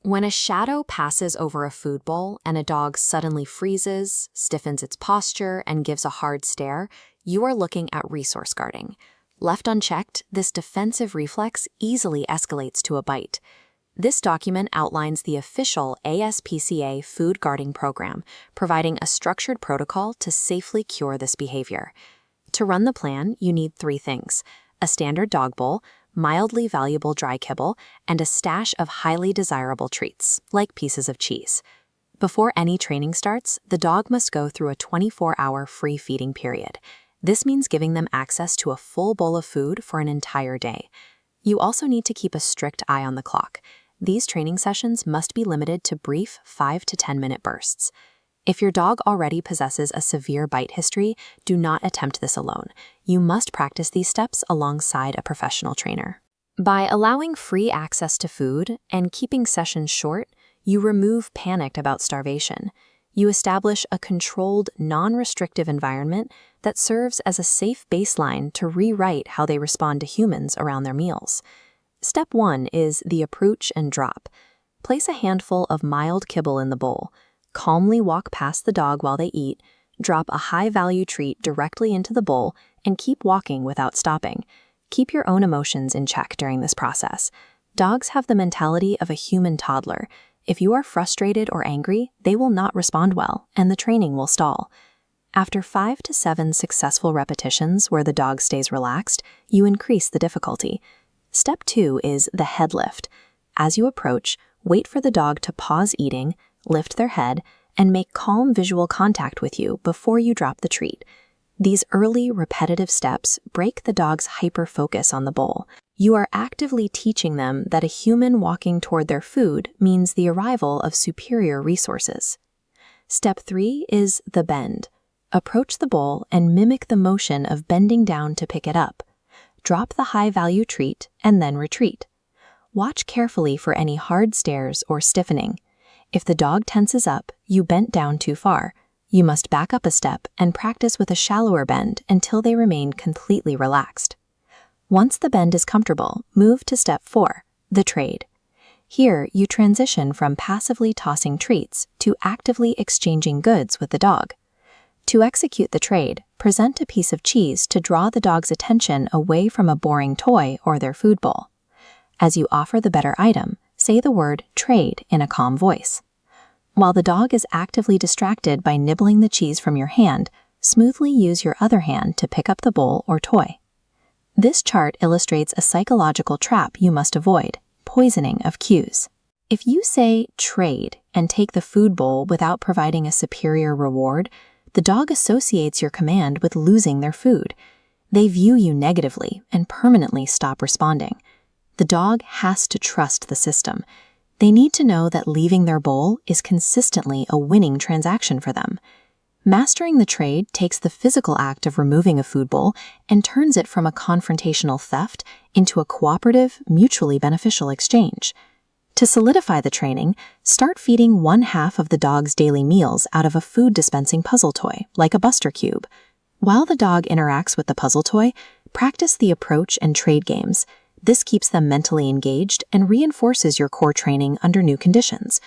When a shadow passes over a food bowl and a dog suddenly freezes, stiffens its posture, and gives a hard stare, you are looking at resource guarding. Left unchecked, this defensive reflex easily escalates to a bite. This document outlines the official ASPCA food guarding program, providing a structured protocol to safely cure this behavior. To run the plan, you need 3 things: a standard dog bowl, mildly valuable dry kibble, and a stash of highly desirable treats, like pieces of cheese. Before any training starts, the dog must go through a 24-hour free feeding period. This means giving them access to a full bowl of food for an entire day. You also need to keep a strict eye on the clock. These training sessions must be limited to brief 5 to 10-minute bursts. If your dog already possesses a severe bite history, do not attempt this alone. You must practice these steps alongside a professional trainer. By allowing free access to food and keeping sessions short, you remove panic about starvation. You establish a controlled, non-restrictive environment that serves as a safe baseline to rewrite how they respond to humans around their meals. Step 1 is the approach and drop. Place a handful of mild kibble in the bowl. Calmly walk past the dog while they eat, drop a high-value treat directly into the bowl, and keep walking without stopping. Keep your own emotions in check during this process. Dogs have the mentality of a human toddler. If you are frustrated or angry, they will not respond well, and the training will stall. After 5 to 7 successful repetitions where the dog stays relaxed, you increase the difficulty. Step 2 is the head lift. As you approach, wait for the dog to pause eating, lift their head, and make calm visual contact with you before you drop the treat. These early, repetitive steps break the dog's hyper-focus on the bowl. You are actively teaching them that a human walking toward their food means the arrival of superior resources. Step 3 is the bend. Approach the bowl and mimic the motion of bending down to pick it up. Drop the high-value treat and then retreat. Watch carefully for any hard stares or stiffening. If the dog tenses up, you bent down too far. You must back up a step and practice with a shallower bend until they remain completely relaxed. Once the bend is comfortable, move to step 4, the trade. Here, you transition from passively tossing treats to actively exchanging goods with the dog. To execute the trade, present a piece of cheese to draw the dog's attention away from a boring toy or their food bowl. As you offer the better item, say the word trade in a calm voice. While the dog is actively distracted by nibbling the cheese from your hand, smoothly use your other hand to pick up the bowl or toy. This chart illustrates a psychological trap you must avoid: poisoning of cues. If you say trade and take the food bowl without providing a superior reward, the dog associates your command with losing their food. They view you negatively and permanently stop responding. The dog has to trust the system. They need to know that leaving their bowl is consistently a winning transaction for them. Mastering the trade takes the physical act of removing a food bowl and turns it from a confrontational theft into a cooperative, mutually beneficial exchange. To solidify the training, start feeding 1/2 of the dog's daily meals out of a food dispensing puzzle toy, like a Buster Cube. While the dog interacts with the puzzle toy, practice the approach and trade games. This keeps them mentally engaged and reinforces your core training under new conditions.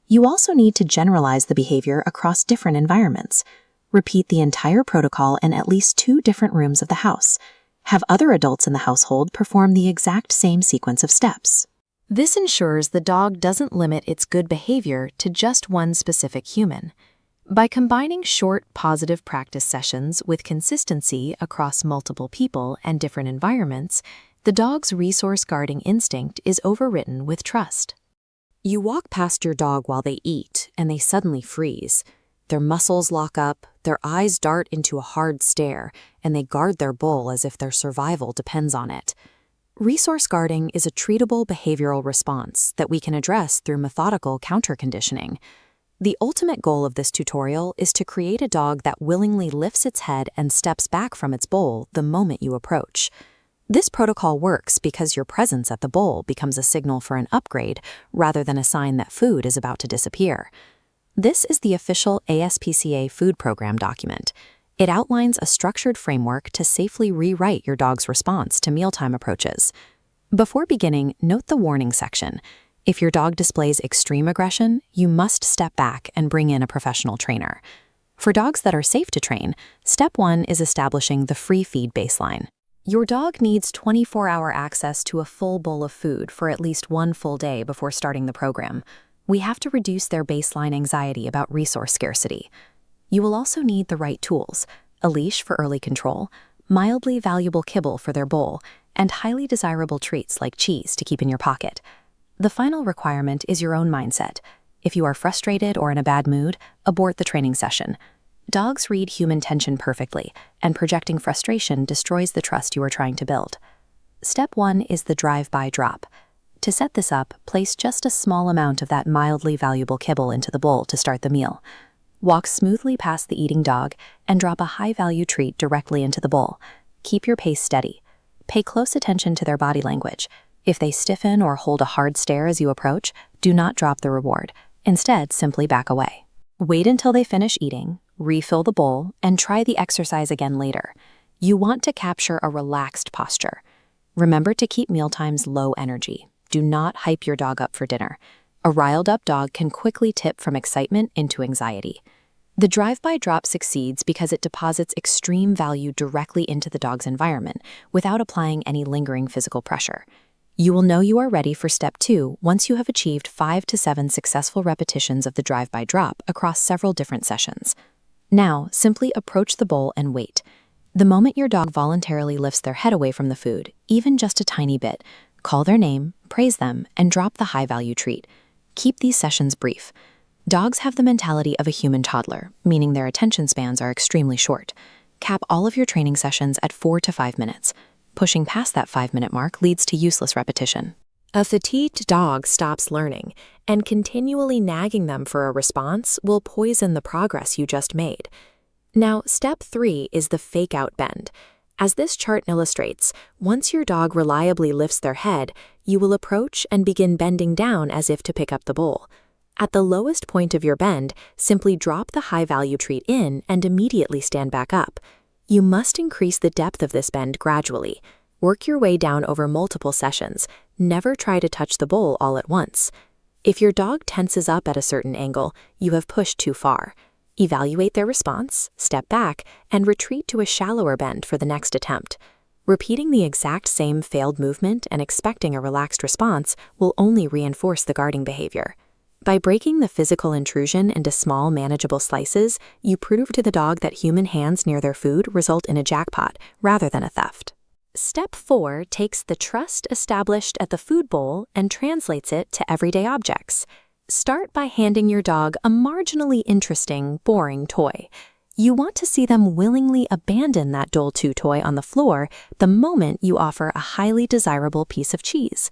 You also need to generalize the behavior across different environments. Repeat the entire protocol in at least 2 different rooms of the house. Have other adults in the household perform the exact same sequence of steps. This ensures the dog doesn't limit its good behavior to just one specific human. By combining short, positive practice sessions with consistency across multiple people and different environments, the dog's resource guarding instinct is overwritten with trust. You walk past your dog while they eat, and they suddenly freeze. Their muscles lock up, their eyes dart into a hard stare, and they guard their bowl as if their survival depends on it. Resource guarding is a treatable behavioral response that we can address through methodical counter-conditioning. The ultimate goal of this tutorial is to create a dog that willingly lifts its head and steps back from its bowl the moment you approach. This protocol works because your presence at the bowl becomes a signal for an upgrade rather than a sign that food is about to disappear. This is the official ASPCA food program document. It outlines a structured framework to safely rewrite your dog's response to mealtime approaches. Before beginning, note the warning section. If your dog displays extreme aggression, you must step back and bring in a professional trainer. For dogs that are safe to train, step 1 is establishing the free feed baseline. Your dog needs 24-hour access to a full bowl of food for at least one full day before starting the program. We have to reduce their baseline anxiety about resource scarcity. You will also need the right tools: a leash for early control, mildly valuable kibble for their bowl, and highly desirable treats like cheese to keep in your pocket. The final requirement is your own mindset. If you are frustrated or in a bad mood, abort the training session. Dogs read human tension perfectly, and projecting frustration destroys the trust you are trying to build. Step 1 is the drive-by drop. To set this up, place just a small amount of that mildly valuable kibble into the bowl to start the meal. Walk smoothly past the eating dog and drop a high-value treat directly into the bowl. Keep your pace steady. Pay close attention to their body language. If they stiffen or hold a hard stare as you approach, do not drop the reward. Instead, simply back away. Wait until they finish eating, refill the bowl, and try the exercise again later. You want to capture a relaxed posture. Remember to keep mealtimes low energy. Do not hype your dog up for dinner. A riled-up dog can quickly tip from excitement into anxiety. The drive-by drop succeeds because it deposits extreme value directly into the dog's environment without applying any lingering physical pressure. You will know you are ready for step 2 once you have achieved 5 to 7 successful repetitions of the drive-by drop across several different sessions. Now, simply approach the bowl and wait. The moment your dog voluntarily lifts their head away from the food, even just a tiny bit, call their name, praise them, and drop the high-value treat. Keep these sessions brief. Dogs have the mentality of a human toddler, meaning their attention spans are extremely short. Cap all of your training sessions at 4 to 5 minutes. Pushing past that 5-minute mark leads to useless repetition. A fatigued dog stops learning, and continually nagging them for a response will poison the progress you just made. Now, step 3 is the fake-out bend. As this chart illustrates, once your dog reliably lifts their head, you will approach and begin bending down as if to pick up the bowl. At the lowest point of your bend, simply drop the high-value treat in and immediately stand back up. You must increase the depth of this bend gradually. Work your way down over multiple sessions. Never try to touch the bowl all at once. If your dog tenses up at a certain angle, you have pushed too far. Evaluate their response, step back, and retreat to a shallower bend for the next attempt. Repeating the exact same failed movement and expecting a relaxed response will only reinforce the guarding behavior. By breaking the physical intrusion into small, manageable slices, you prove to the dog that human hands near their food result in a jackpot rather than a theft. Step 4 takes the trust established at the food bowl and translates it to everyday objects. Start by handing your dog a marginally interesting, boring toy. You want to see them willingly abandon that dull toy on the floor the moment you offer a highly desirable piece of cheese.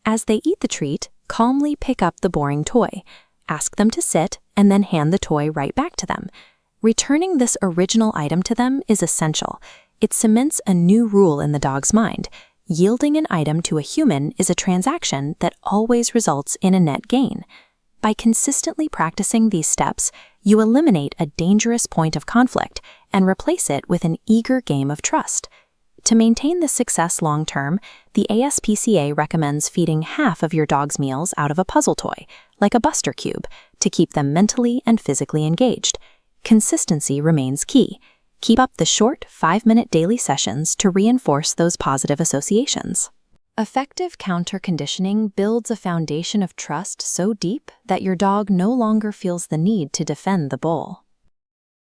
As they eat the treat, calmly pick up the boring toy. Ask them to sit, and then hand the toy right back to them. Returning this original item to them is essential. It cements a new rule in the dog's mind. Yielding an item to a human is a transaction that always results in a net gain. By consistently practicing these steps, you eliminate a dangerous point of conflict and replace it with an eager game of trust. To maintain this success long-term, the ASPCA recommends feeding half of your dog's meals out of a puzzle toy, like a Buster Cube, to keep them mentally and physically engaged. Consistency remains key. Keep up the short 5-minute daily sessions to reinforce those positive associations. Effective counter-conditioning builds a foundation of trust so deep that your dog no longer feels the need to defend the bowl.